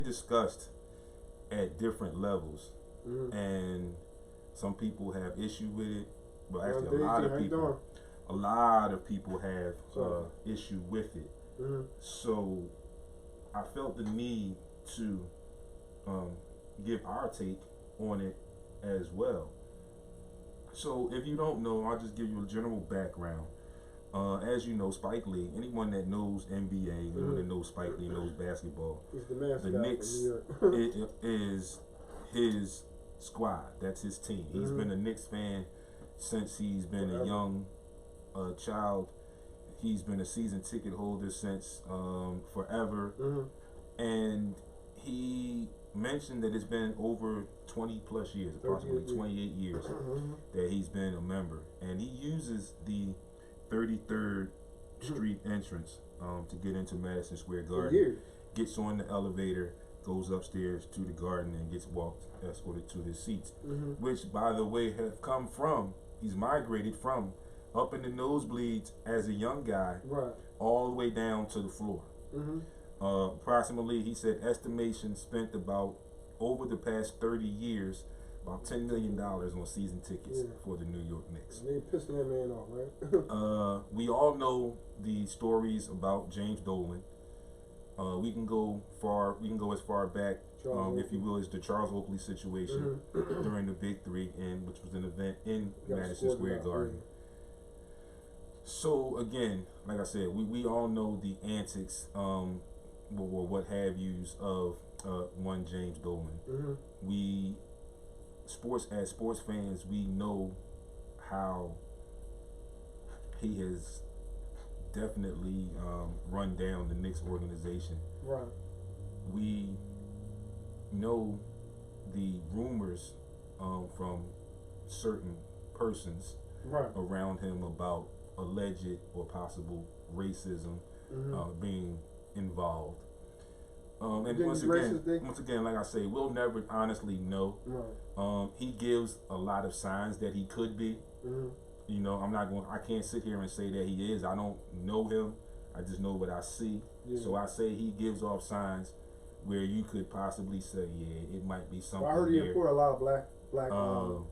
discussed at different levels, Mm-hmm. and some people have issue with it. Well, Well, actually, Daisy, how you doing? a lot of people have So, issue with it. mm-hmm. So I felt the need to um, give our take on it as well. So if you don't know, I'll just give you a general background. As you know, Spike Lee. Anyone that knows NBA, anyone that knows Spike Lee knows basketball. He's the The mascot from Knicks New York. is his squad. That's his team. He's been a Knicks fan since he's been Forever. a young child. He's been a season ticket holder since forever, and he mentioned that it's been over 20 plus years, approximately 28 years, that he's been a member, and he uses the 33rd Street entrance to get into Madison Square Garden. Gets on the elevator, goes upstairs to the garden, and gets escorted to his seats, which, by the way, have come from, he's migrated from up in the nosebleeds as a young guy, Right. all the way down to the floor. Approximately, he said, estimation spent about, over the past 30 years, about $10 million on season tickets for the New York Knicks. They pissing that man off, right? We all know the stories about James Dolan. We can go far. We can go as far back, if you will, as the Charles Oakley situation during the Big Three, which was an event in Madison Square Garden. So again, like I said, we all know the antics, or what have yous of one James Dolan. We as sports fans, we know how he has definitely run down the Knicks organization. Right. We know the rumors from certain persons around him about alleged or possible racism being involved. And once again, like I say, we'll never honestly know. He gives a lot of signs that he could be. You know, I can't sit here and say that he is. I don't know him. I just know what I see. So I say he gives off signs where you could possibly say, yeah, it might be something. Well, I heard he employed a lot of black people.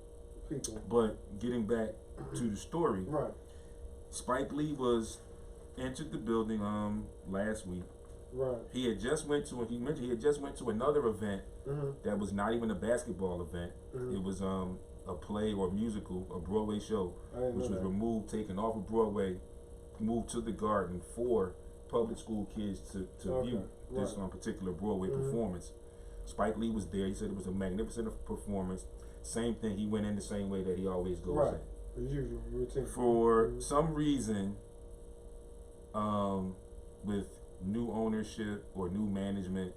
But getting back to the story, Spike Lee entered the building last week. He had just went to another event that was not even a basketball event. It was a play or musical, a Broadway show, which was taken off of Broadway, moved to the Garden for public school kids to view this particular Broadway performance. Spike Lee was there. He said it was a magnificent performance. Same thing. He went in the same way that he always goes in. As usual, routine. For some reason, with new ownership or new management,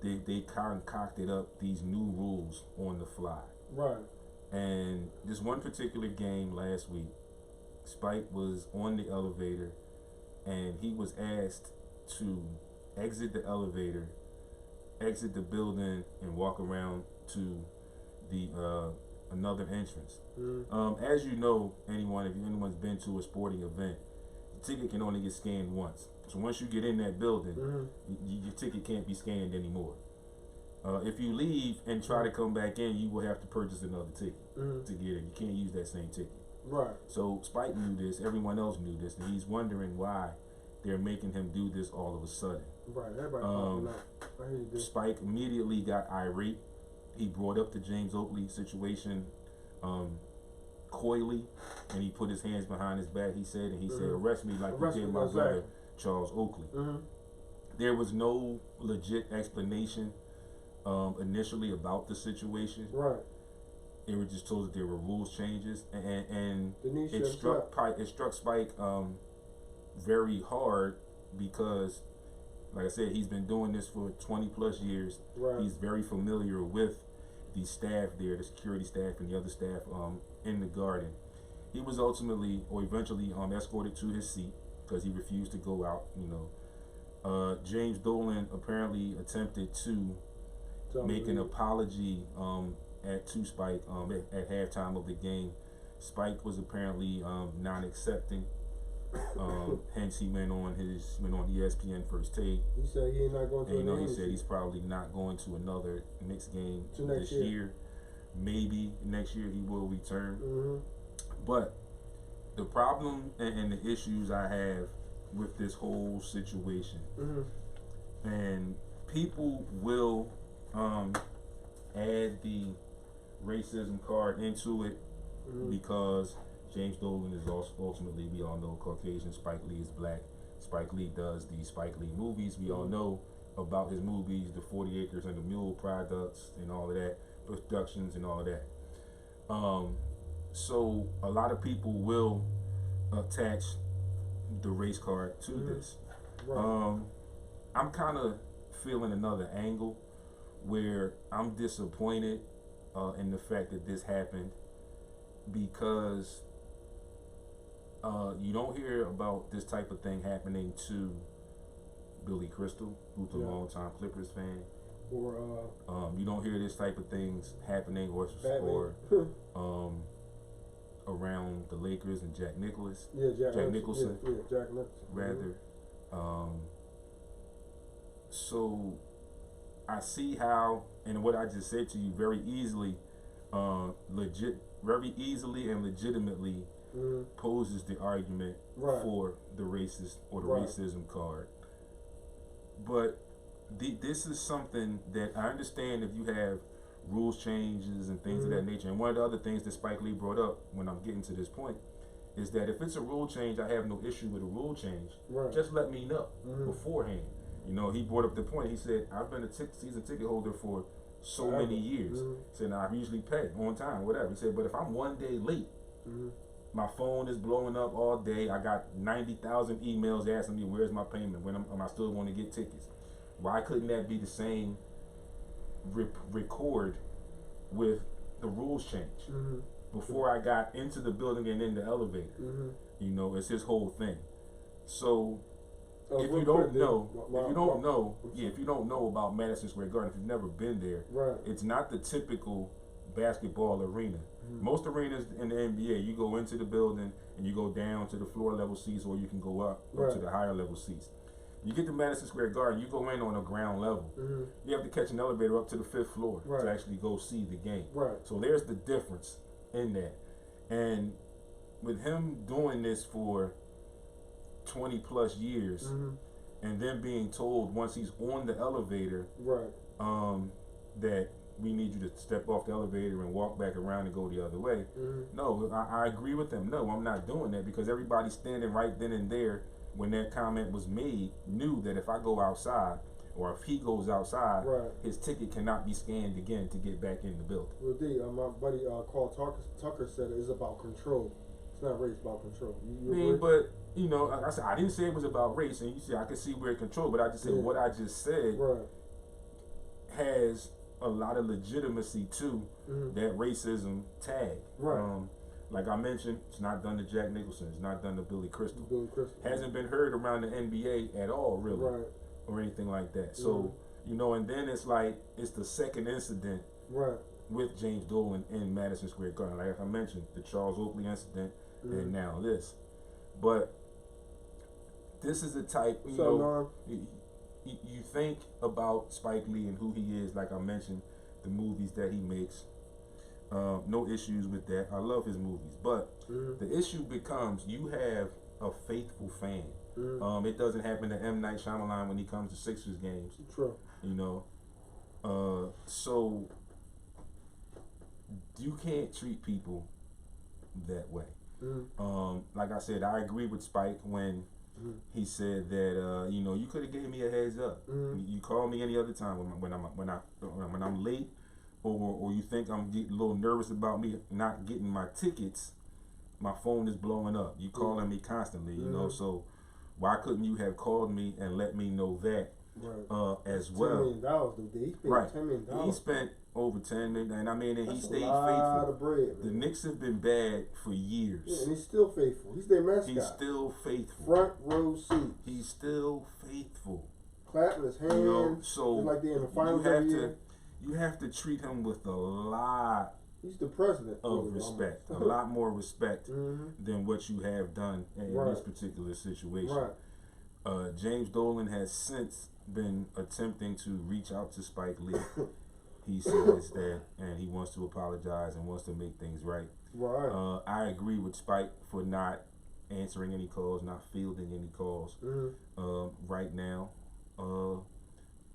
they concocted up these new rules on the fly. And this one particular game last week, Spike was on the elevator and he was asked to exit the elevator, exit the building, and walk around to the another entrance. As you know, if anyone's been to a sporting event, the ticket can only get scanned once. So once you get in that building, your ticket can't be scanned anymore. If you leave and try to come back in, you will have to purchase another ticket to get in. You can't use that same ticket. So Spike knew this. Everyone else knew this, and he's wondering why they're making him do this all of a sudden. Spike immediately got irate. He brought up the James Oakley situation coyly, and he put his hands behind his back. He said, "Arrest me like you did my brother Charles Oakley." There was no legit explanation initially about the situation. They were just told that there were rules changes, and it struck Spike very hard because, like I said, he's been doing this for 20 plus years. He's very familiar with the staff there, the security staff and the other staff in the Garden. He was eventually escorted to his seat because he refused to go out. James Dolan apparently attempted to make an apology to Spike at halftime of the game. Spike was apparently non-accepting Hence, he went on ESPN First Take. He said he ain't not going to. And he said he's probably not going to another Knicks game this year. Maybe next year he will return. Mm-hmm. But the problem and the issues I have with this whole situation, mm-hmm. and people will add the racism card into it, mm-hmm. because James Dolan is also ultimately, we all know, Caucasian. Spike Lee is black. Spike Lee does the Spike Lee movies. We all know about his movies, the 40 Acres and the Mule products and all of that, productions and all of that. So a lot of people will attach the race card to this. Right. I'm kind of feeling another angle where I'm disappointed in the fact that this happened, because you don't hear about this type of thing happening to Billy Crystal, who's a longtime Clippers fan. Or you don't hear this type of things happening or around the Lakers and Jack Nicklaus. Yeah, Jack Nicholson. Yeah, Jack Nicholson. Rather. So I see how, and what I just said to you, very easily and legitimately poses the argument for the racist or the racism card. But this is something that I understand if you have rules changes and things of that nature. And one of the other things that Spike Lee brought up when I'm getting to this point is that if it's a rule change, I have no issue with a rule change. Just let me know beforehand. You know, he brought up the point. He said, I've been a season ticket holder for so many years. He said, now I usually pay on time, whatever. He said, but if I'm one day late, my phone is blowing up all day. I got 90,000 emails asking me, where's my payment? When am I still going to get tickets? Why couldn't that be the same record with the rules change? Before I got into the building and in the elevator. You know, it's his whole thing. So if you don't know about Madison Square Garden, if you've never been there, it's not the typical basketball arena. Most arenas in the NBA, you go into the building and you go down to the floor level seats, or you can go up to the higher level seats. You get to Madison Square Garden, you go in on the ground level. You have to catch an elevator up to the 5th floor to actually go see the game. So there's the difference in that. And with him doing this for 20 plus years, and then being told once he's on the elevator that we need you to step off the elevator and walk back around and go the other way. No, I agree with him. No, I'm not doing that, because everybody standing right then and there when that comment was made knew that if I go outside, or if he goes outside, his ticket cannot be scanned again to get back in the building. Well, my buddy Carl Tucker said it's about control. It's not race, about control. But you know, like I said, I didn't say it was about race, and you see, I can see where it control, but I just said what I just said has a lot of legitimacy to that racism tag. Like I mentioned, it's not done to Jack Nicholson. It's not done to Billy Crystal. Hasn't been heard around the NBA at all, really, or anything like that. So, you know, and then it's like, it's the second incident with James Dolan in Madison Square Garden. Like I mentioned, the Charles Oakley incident, and now this. But this is the type, you think about Spike Lee and who he is, like I mentioned, the movies that he makes. No issues with that. I love his movies. But the issue becomes, you have a faithful fan. It doesn't happen to M. Night Shyamalan when he comes to Sixers games. You know? So you can't treat people that way. Like I said, I agree with Spike when he said that you know, you could have gave me a heads up. You call me any other time when I'm late, or you think I'm getting a little nervous about me not getting my tickets. My phone is blowing up. You calling me constantly, you know. So why couldn't you have called me and let me know that as well? $10 million, dude. He spent $10 million. He spent over $10 million, and I mean, and he stayed faithful. Of bread, the Knicks have been bad for years. Yeah, and he's still faithful. He's their mascot. He's still faithful. Front row seat. He's still faithful. Clapping his hands. You know, so like they're in the finals every year. You have to treat him with a lot He's the president of respect, a lot more respect than what you have done in this particular situation. James Dolan has since been attempting to reach out to Spike Lee. He says that, and he wants to apologize and wants to make things right. I agree with Spike for not answering any calls, not fielding any calls right now.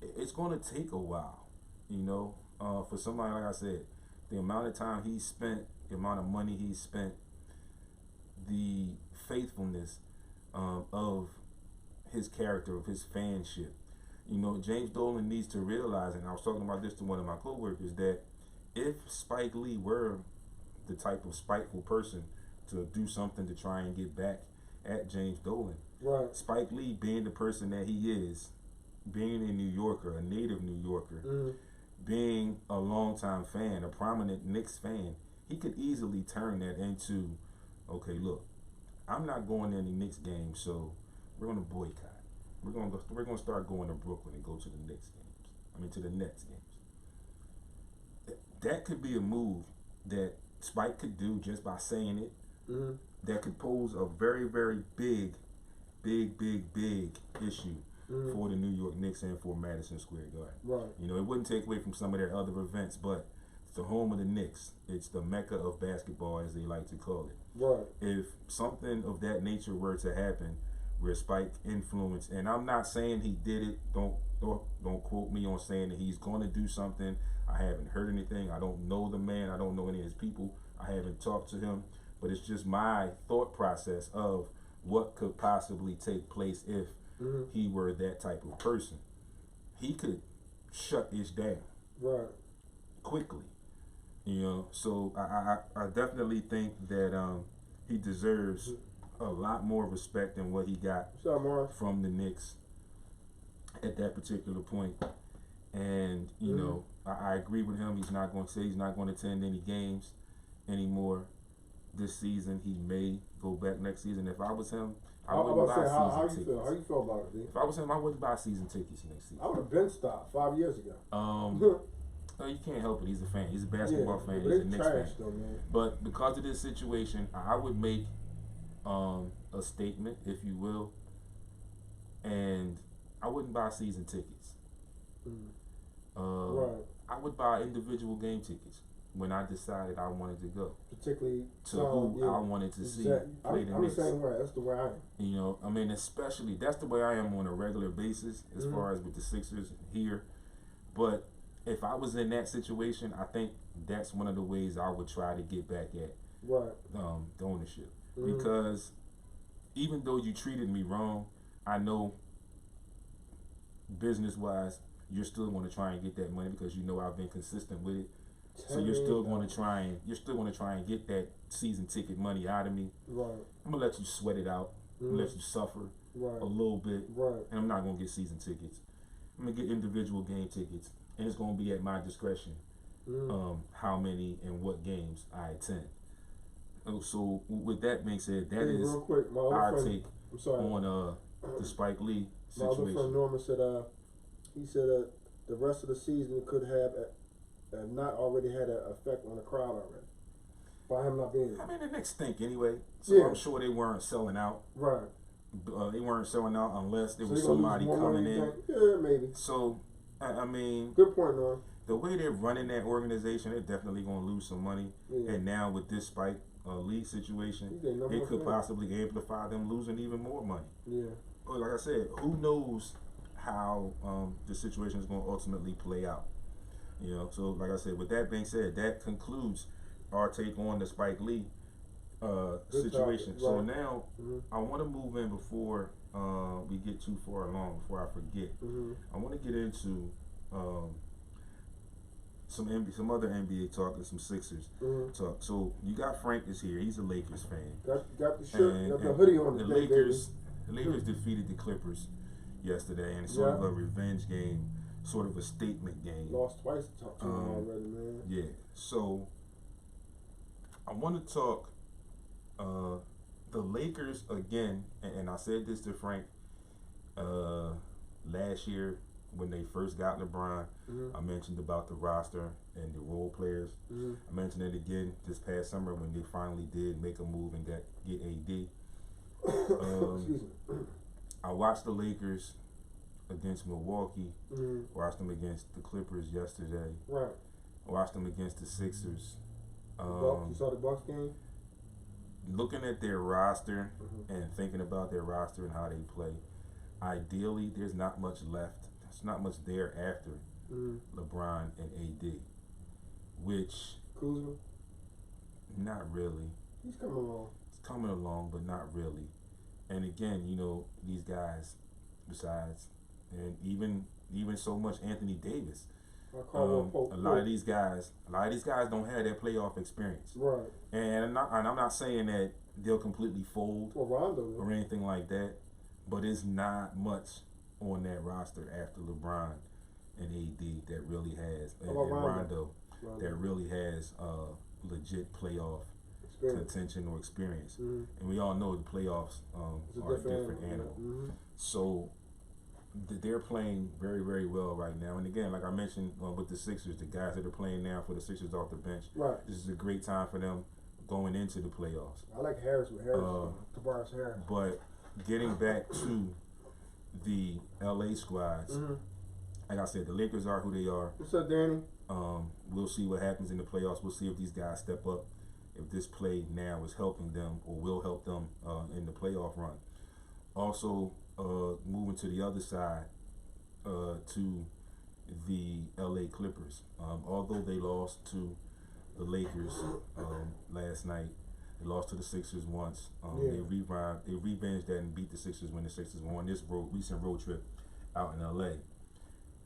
It's going to take a while, you know, for somebody, like I said, the amount of time he spent, the amount of money he spent, the faithfulness of his character, of his fanship. You know, James Dolan needs to realize, and I was talking about this to one of my coworkers, that if Spike Lee were the type of spiteful person to do something to try and get back at James Dolan, Spike Lee being the person that he is, being a New Yorker, a native New Yorker, being a longtime fan, a prominent Knicks fan, he could easily turn that into, okay, look, I'm not going to any Knicks games, so we're going to boycott. We're going to start going to Brooklyn and go to the Knicks games. I mean, to the Nets games. That could be a move that Spike could do just by saying it. That could pose a very, very big issue for the New York Knicks and for Madison Square Garden. You know, it wouldn't take away from some of their other events, but it's the home of the Knicks. It's the mecca of basketball, as they like to call it. If something of that nature were to happen, where Spike influenced, and I'm not saying he did it. Don't quote me on saying that he's going to do something. I haven't heard anything. I don't know the man. I don't know any of his people. I haven't talked to him. But it's just my thought process of what could possibly take place if he were that type of person. He could shut this down quickly. You know, so I definitely think that he deserves a lot more respect than what he got from the Knicks at that particular point. And you know, I agree with him. He's not going to attend any games anymore this season. He may go back next season. If I was him, I wouldn't buy season tickets. How you feel about it, D? If I was him, I wouldn't buy season tickets next season. I would have been stopped 5 years ago. No, you can't help it. He's a fan. He's a basketball fan. He's a Knicks fan. Though, but because of this situation, I would make a statement, if you will, and I wouldn't buy season tickets. I would buy individual game tickets when I decided I wanted to go, particularly to who I wanted to see play the Knicks. I'm the same way. That's the way I am. You know, I mean, especially that's the way I am on a regular basis as far as with the Sixers here. But if I was in that situation, I think that's one of the ways I would try to get back at the ownership. Because even though you treated me wrong, I know business-wise, you're still going to try and get that money because you know I've been consistent with it. So you're still going to try and get that season ticket money out of me. I'm gonna let you sweat it out. I'm gonna let you suffer a little bit, and I'm not gonna get season tickets. I'm gonna get individual game tickets, and it's gonna be at my discretion how many and what games I attend. So with that being said, that is real quick, our take on the Spike Lee situation. My other friend Norman said he said the rest of the season could have not already had an effect on the crowd already by him not being there. I mean, the Knicks stink anyway, so I'm sure they weren't selling out. They weren't selling out unless there was somebody coming in. Yeah, maybe. So I mean, good point, Norm. The way they're running that organization, they're definitely going to lose some money. And now with this Spike Lee situation, it could possibly amplify them losing even more money. But like I said, who knows how the situation is going to ultimately play out? You know, so like I said, with that being said, that concludes our take on the Spike Lee situation. So now I want to move in before we get too far along, before I forget. I want to get into some other NBA talk and some Sixers talk. So you got Frank is here. He's a Lakers fan. Got the shirt, got the hoodie on. The Lakers defeated the Clippers yesterday in sort of a revenge game, sort of a statement game. Lost twice to talk to him already, man. Yeah. So I want to talk the Lakers again, and I said this to Frank last year when they first got LeBron. I mentioned about the roster and the role players. I mentioned it again this past summer when they finally did make a move and get AD. I watched the Lakers against Milwaukee. Watched them against the Clippers yesterday. Right. Watched them against the Sixers. You saw the Bucks game? Looking at their roster and thinking about their roster and how they play, ideally there's not much left. There's not much there after LeBron and AD. Which Kuzma? Not really. He's coming along. He's coming along, but not really. And again, you know, these guys, besides, and even so much Anthony Davis. A lot of these guys don't have that playoff experience. Right. And I'm not saying that they'll completely fold or anything like that, but it's not much on that roster after LeBron and AD that really has, and Rondo that really has legit playoff contention or experience. And we all know the playoffs are a different animal. So they're playing very, very well right now. And again, like I mentioned with the Sixers, the guys that are playing now for the Sixers off the bench, this is a great time for them going into the playoffs. I like Harris with Tobias Harris. But getting back to the LA squads, like I said, the Lakers are who they are. What's up, Danny? We'll see what happens in the playoffs. We'll see if these guys step up, if this play now is helping them or will help them in the playoff run. Also, moving to the other side, to the LA Clippers. Although they lost to the Lakers last night, they lost to the Sixers once. They revenged that and beat the Sixers when the Sixers were on this recent road trip out in LA.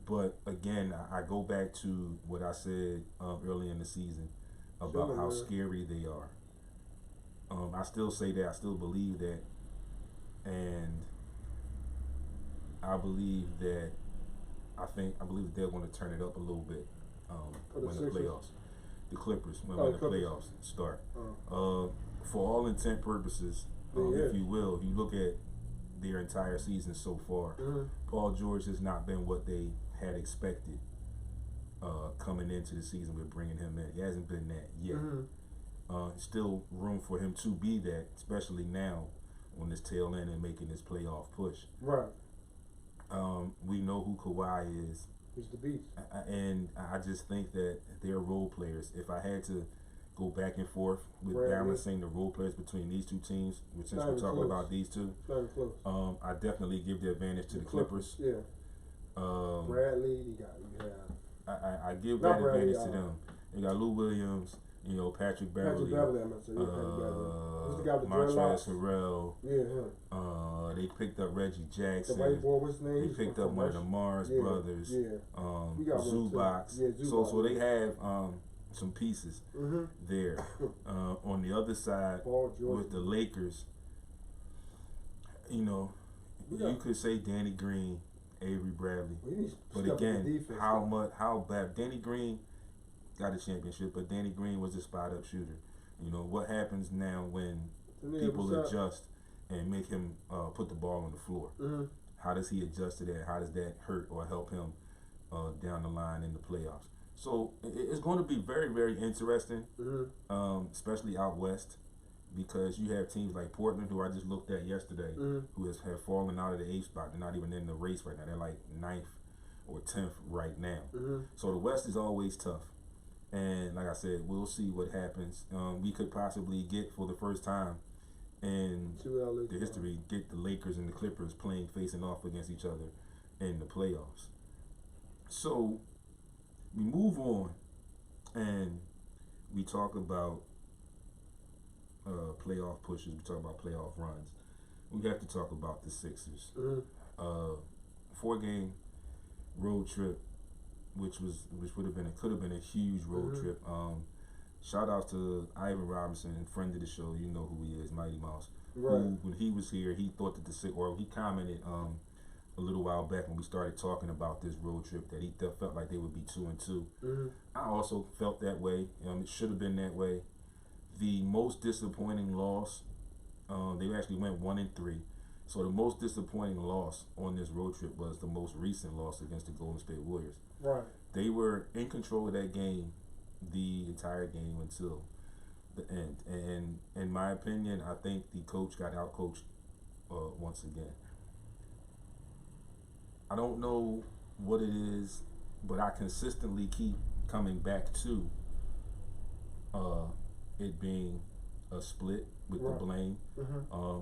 But again, I go back to what I said early in the season about how scary they are. I still say that. I still believe that. And I believe that they're going to turn it up a little bit when the Clippers, when the playoffs start. For all intent purposes, if you will, if you look at their entire season so far, Paul George has not been what they had expected coming into the season with bringing him in. He hasn't been that yet. Still room for him to be that, especially now on this tail end and making this playoff push. Right. We know who Kawhi is. He's the beast. And I just think that they're role players. If I had to go back and forth with balancing the role players between these two teams, since we're talking about these two, I definitely give the advantage to the Clippers. Yeah. Bradley, I give that advantage to them. You got Lou Williams, you know, Patrick Beverly, Montrezl Harrell. They picked up Reggie Jackson. The white boy, what's his name? They picked up one of the Mars brothers. Zubac. So they have some pieces there. On the other side, with the Lakers, you know, you could say Danny Green, Avery Bradley, but again, how bad Danny Green got a championship, but Danny Green was a spot-up shooter. You know, what happens now when people adjust and make him put the ball on the floor? How does he adjust to that? How does that hurt or help him down the line in the playoffs? So it's going to be very, very interesting, especially out west, because you have teams like Portland, who I just looked at yesterday, who have fallen out of the 8th spot. They're not even in the race right now. They're like 9th or 10th right now. So the West is always tough. And like I said, we'll see what happens. We could possibly get, for the first time in the history, get the Lakers and the Clippers facing off against each other in the playoffs. So we move on and we talk about playoff pushes. We talk about playoff runs. We have to talk about the Sixers. 4-game road trip, which could have been a huge road trip. Shout out to Ivan Robinson, friend of the show. You know who he is, Mighty Mouse. Who, when he was here, he thought that he commented a little while back when we started talking about this road trip that he felt like they would be 2-2. I also felt that way. It should have been that way. The most disappointing loss, they actually went 1-3. So the most disappointing loss on this road trip was the most recent loss against the Golden State Warriors. Right. They were in control of that game the entire game until the end. And in my opinion, I think the coach got outcoached once again. I don't know what it is, but I consistently keep coming back to it being a split with the blame.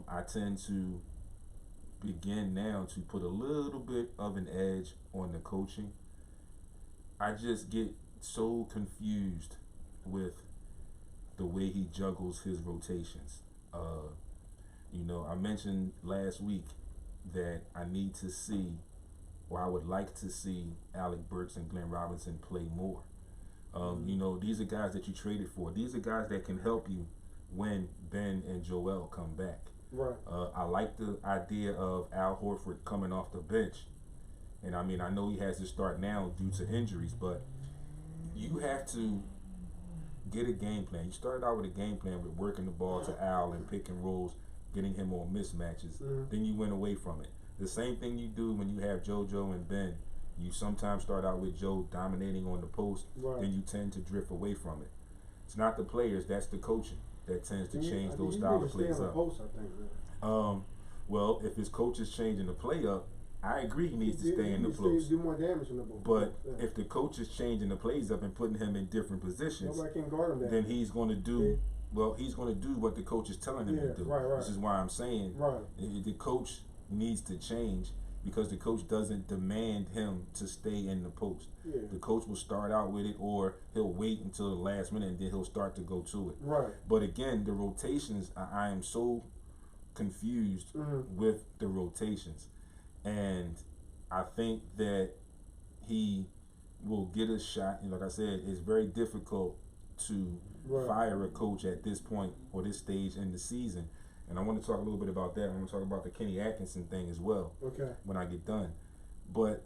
I tend to begin now to put a little bit of an edge on the coaching. I just get so confused with the way he juggles his rotations. I mentioned last week that I need to see, or I would like to see, Alec Burks and Glenn Robinson play more. These are guys that you traded for. These are guys that can help you when Ben and Joel come back. Right. I like the idea of Al Horford coming off the bench. And I know he has to start now due to injuries, but you have to get a game plan. You started out with a game plan with working the ball to Al and pick and rolls, getting him on mismatches. Then you went away from it. The same thing you do when you have JoJo and Ben. You sometimes start out with Joe dominating on the post, then you tend to drift away from it. It's not the players, that's the coaching that tends to change those style of plays up. Post, I think, well, if his coach is changing the play up, I agree he needs to stay in the post. Do more damage in the post. But if the coach is changing the plays up and putting him in different positions, nobody can guard him then he's going to do he's going to do what the coach is telling him to do. Right. This is why I'm saying the coach needs to change, because the coach doesn't demand him to stay in the post. The coach will start out with it, or he'll wait until the last minute and then he'll start to go to it. Right. But again, the rotations, I am so confused with the rotations. And I think that he will get a shot. And like I said, it's very difficult to fire a coach at this point or this stage in the season. And I want to talk a little bit about that. I want to talk about the Kenny Atkinson thing as well when I get done. But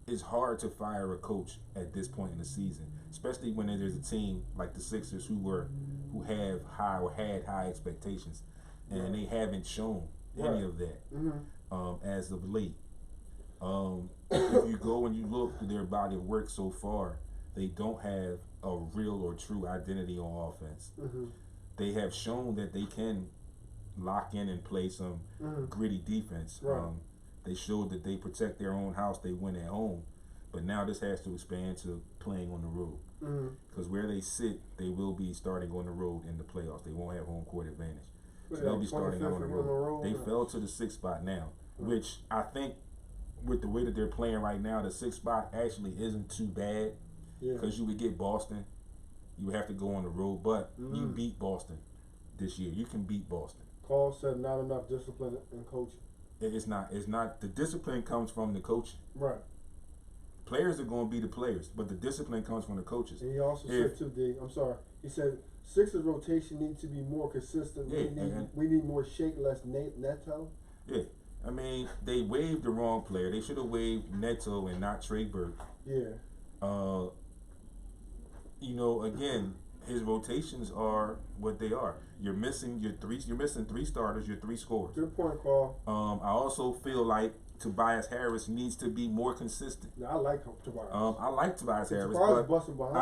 it's hard to fire a coach at this point in the season, especially when there's a team like the Sixers who have high or had high expectations, and they haven't shown any of that as of late. If you go and you look through their body of work so far, they don't have a real or true identity on offense. They have shown that they can lock in and play some gritty defense. They showed that they protect their own house, they win at home. But now this has to expand to playing on the road. Because where they sit, they will be starting on the road in the playoffs. They won't have home court advantage. So they'll be starting out on the road. They fell to the 6th spot now, which I think with the way that they're playing right now, the 6th spot actually isn't too bad. Because you would get Boston. You would have to go on the road, but you beat Boston this year. You can beat Boston. Paul said not enough discipline and coaching. It's not. The discipline comes from the coaching. Right. Players are going to be the players, but the discipline comes from the coaches. And he also said too, he said Sixers rotation needs to be more consistent. We need more Shake, less Neto. Yeah. They waived the wrong player. They should have waived Neto and not Trey Burke. Again, his rotations are what they are. You're missing three starters, your 3 scorers. Good point, Carl. I also feel like Tobias Harris needs to be more consistent. Yeah, I like Tobias. I like Tobias Harris, but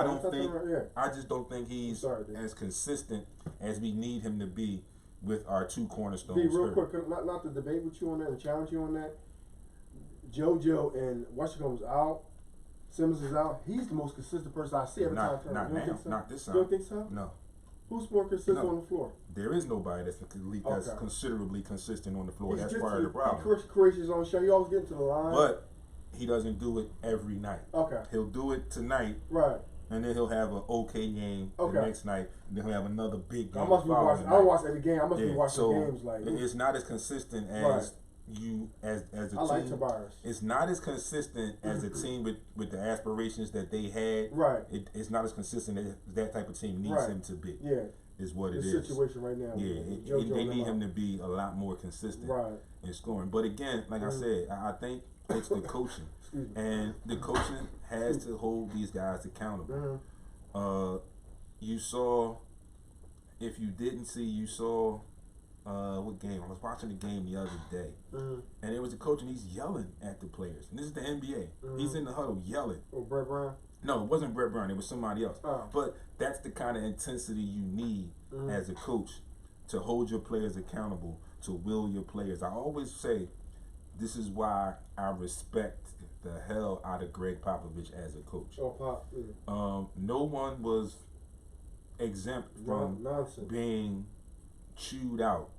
I just don't think he's as consistent as we need him to be with our 2 cornerstones. Real quick, not to debate with you on that and challenge you on that. JoJo and Washington's out. Simmons is out. He's the most consistent person I see every time. Not now. Not this time. You don't think so? No. Who's more consistent on the floor? There is nobody that's considerably consistent on the floor. That's part of the problem. He creates his own shot. He always get to the line. But he doesn't do it every night. He'll do it tonight. Right. And then he'll have an okay game the next night. And then he'll have another big game. I don't watch every game. I must be watching games like it's not as consistent as you as a team. I like Tobias. It's not as consistent as a team with the aspirations that they had. Right. It's not as consistent as that type of team needs him to be. Yeah. Is what it is. The situation right now. Yeah. They need him to be a lot more consistent in scoring. But again, like I said, I think it's the coaching. And the coaching has to hold these guys accountable. You saw, if you didn't see, you saw what game? I was watching the game the other day, and it was the coach, and he's yelling at the players. And this is the NBA. He's in the huddle yelling. Oh, Brett Brown? No, it wasn't Brett Brown. It was somebody else. Oh. But that's the kind of intensity you need as a coach to hold your players accountable, to will your players. I always say this is why I respect the hell out of Greg Popovich as a coach. Oh, Pop. Yeah. No one was exempt from being chewed out,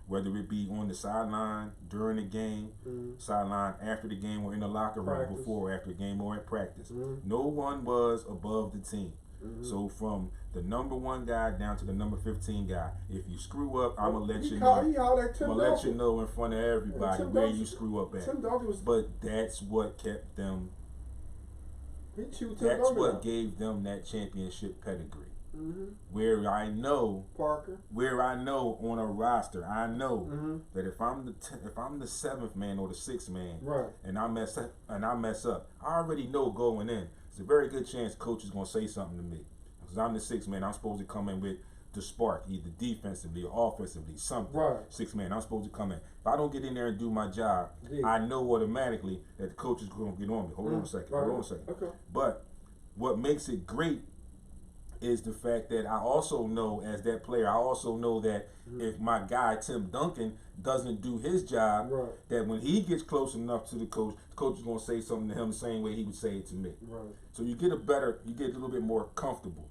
whether it be on the sideline during the game, sideline after the game, or in the locker room before or after the game, or at practice. No one was above the team. So from the number 1 guy down to the number 15 guy, if you screw up, I'm gonna let you know. I'm gonna let you know in front of everybody where you screw up at. But that's what kept them. That's what gave them that championship pedigree. Where I know on a roster, I know that if I'm the 7th man or the 6th man, and I mess up, I already know going in. It's a very good chance coach is gonna say something to me, because I'm the 6th man. I'm supposed to come in with the spark, either defensively or offensively, something. 6th man, I'm supposed to come in. If I don't get in there and do my job, I know automatically that the coach is gonna get on me. Hold on a second. Okay. But what makes it great is the fact that I also know, as that player, I also know that if my guy Tim Duncan doesn't do his job, that when he gets close enough to the coach is going to say something to him the same way he would say it to me. So you get a little bit more comfortable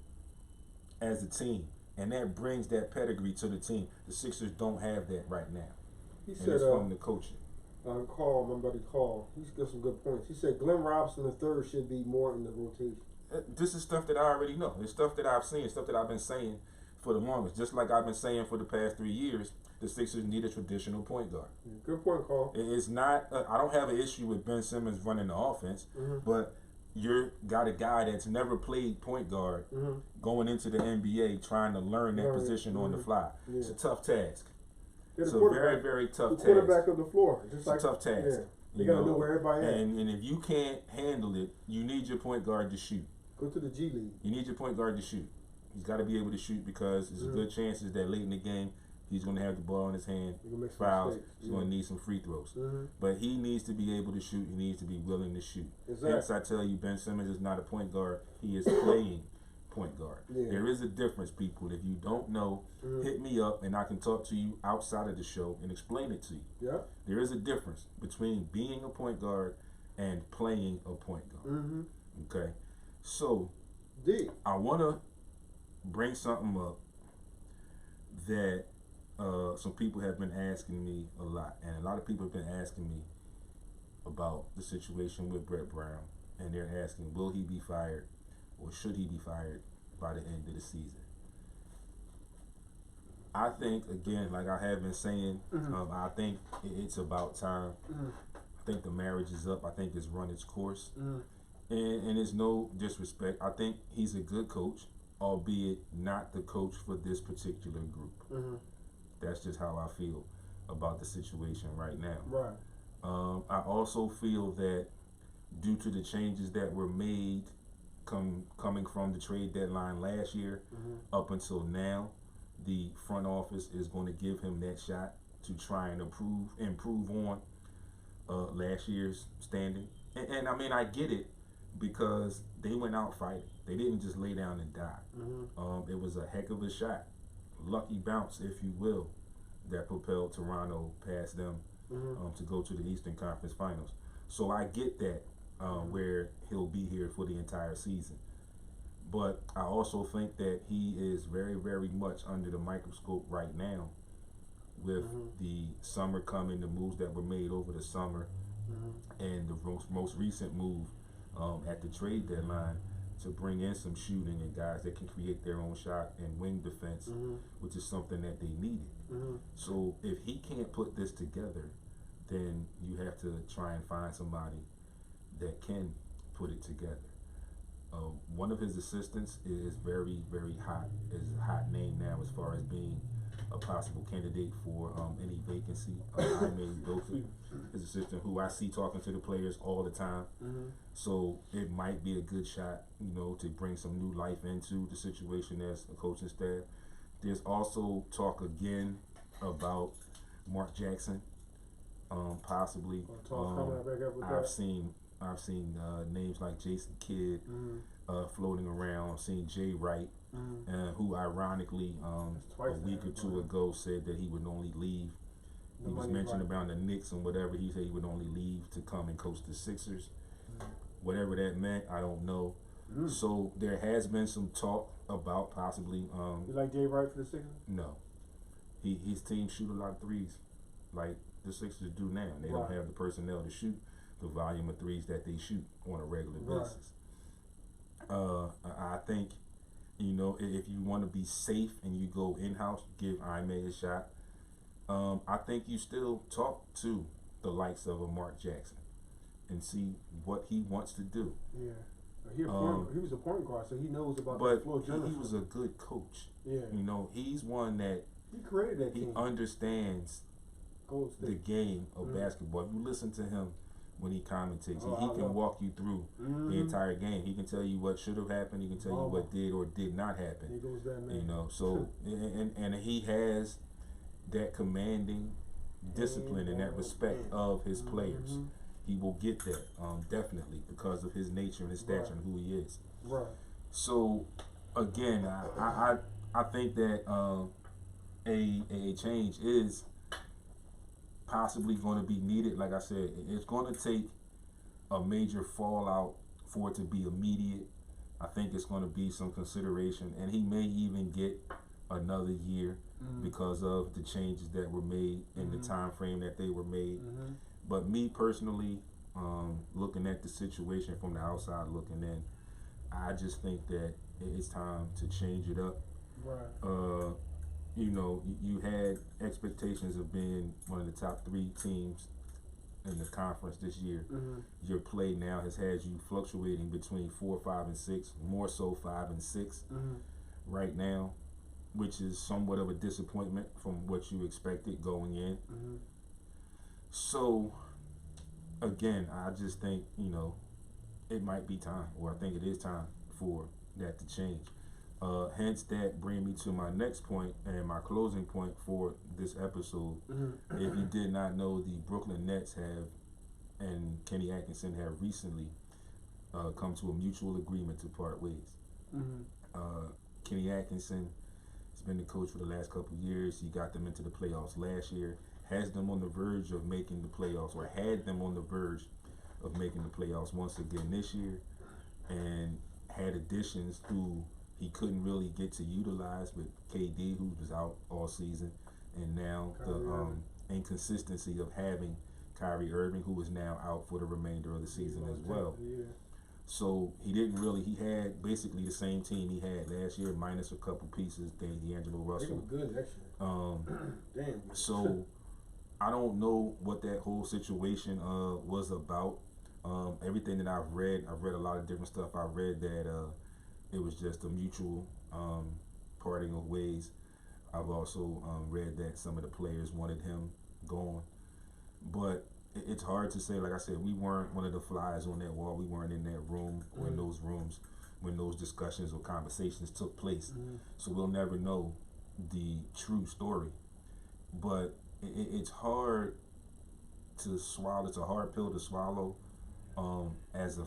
as a team, and that brings that pedigree to the team. The Sixers don't have that right now. He said, it's from the coaching. My buddy Carl, he's got some good points. He said Glenn Robinson III should be more in the rotation. This is stuff that I already know. It's stuff that I've seen, stuff that I've been saying for the longest. Just like I've been saying for the past 3 years, the Sixers need a traditional point guard. Good point, Carl. It's not. I don't have an issue with Ben Simmons running the offense, but you got a guy that's never played point guard going into the NBA trying to learn that position on the fly. It's a tough task. It's a very, very tough task. Quarterback of the floor. It's a tough task. Yeah. You gotta know where everybody is. And if you can't handle it, you need your point guard to shoot. Go to the G League. You need your point guard to shoot. He's got to be able to shoot, because there's a good chances that late in the game he's going to have the ball in his hand, fouls. He's going to need some free throws. But he needs to be able to shoot. He needs to be willing to shoot. Hence, I tell you, Ben Simmons is not a point guard. He is playing point guard. There is a difference, people. If you don't know, hit me up and I can talk to you outside of the show and explain it to you. There is a difference between being a point guard and playing a point guard. Okay? So, I want to bring something up that some people have been asking me a lot. And a lot of people have been asking me about the situation with Brett Brown. And they're asking, will he be fired, or should he be fired by the end of the season? I think, again, like I have been saying, I think it's about time. I think the marriage is up. I think it's run its course. And it's no disrespect. I think he's a good coach, albeit not the coach for this particular group. That's just how I feel about the situation right now. I also feel that due to the changes that were made coming from the trade deadline last year up until now, the front office is going to give him that shot to try and improve on last year's standing. And I mean, I get it, because they went out fighting. They didn't just lay down and die. It was a heck of a shot, lucky bounce, if you will, that propelled Toronto past them to go to the Eastern Conference Finals. So I get that, where he'll be here for the entire season. But I also think that he is very, very much under the microscope right now, with the summer coming, the moves that were made over the summer, and the most recent move at the trade deadline to bring in some shooting and guys that can create their own shot and wing defense, which is something that they needed. So if he can't put this together, then you have to try and find somebody that can put it together. One of his assistants is very, very hot, is a hot name now as far as being a possible candidate for any vacancy. Jaime Dolan, his assistant, who I see talking to the players all the time. So it might be a good shot, to bring some new life into the situation as a coaching staff. There's also talk again about Mark Jackson, possibly. I've seen names like Jason Kidd floating around. I've seen Jay Wright, who ironically a week or two ago said that he would only leave. He was mentioned about the Knicks and whatever. He said he would only leave to come and coach the Sixers. Whatever that meant, I don't know. So there has been some talk about possibly. You like Jay Wright for the Sixers? No, his team shoot a lot of threes, like the Sixers do now. They don't have the personnel to shoot the volume of threes that they shoot on a regular basis. I think, if you want to be safe and you go in-house, give Ime a shot. I think you still talk to the likes of a Mark Jackson and see what he wants to do. Yeah. He was a point guard, so he knows about the floor generally. He was a good coach. Yeah. He's one that he created that team. He understands the game of basketball. If you listen to him when he commentates, he can walk you through the entire game. He can tell you what should have happened. He can tell you what did or did not happen. He goes that man. So and he has that commanding discipline and that respect of his players. He will get that, definitely, because of his nature and his stature and who he is. Right. So, again, I think that a change is possibly going to be needed. Like I said, it's going to take a major fallout for it to be immediate. I think it's going to be some consideration, and he may even get another year because of the changes that were made in the time frame that they were made. But me personally, looking at the situation from the outside looking in, I just think that it's time to change it up. Right. You had expectations of being one of the top 3 teams in the conference this year. Your play now has had you fluctuating between 4, 5, and 6, more so 5 and 6 right now, which is somewhat of a disappointment from what you expected going in. So, again, I just think, it might be time, or I think it is time for that to change. Hence, that brings me to my next point and my closing point for this episode. If you did not know, the Brooklyn Nets and Kenny Atkinson have recently come to a mutual agreement to part ways. Kenny Atkinson has been the coach for the last couple of years. He got them into the playoffs last year. Has them on the verge of making the playoffs, or had them on the verge of making the playoffs once again this year, and had additions who he couldn't really get to utilize with KD, who was out all season, and now the inconsistency of having Kyrie Irving, who is now out for the remainder of the season as well. So he had basically the same team he had last year, minus a couple pieces, D'Angelo Russell. They were good next year. Damn. So I don't know what that whole situation was about. Everything that I've read a lot of different stuff. I read that it was just a mutual parting of ways. I've also read that some of the players wanted him gone. But it's hard to say. Like I said, we weren't one of the flies on that wall. We weren't in that room or in those rooms when those discussions or conversations took place. So we'll never know the true story. But it's hard to swallow. It's a hard pill to swallow as a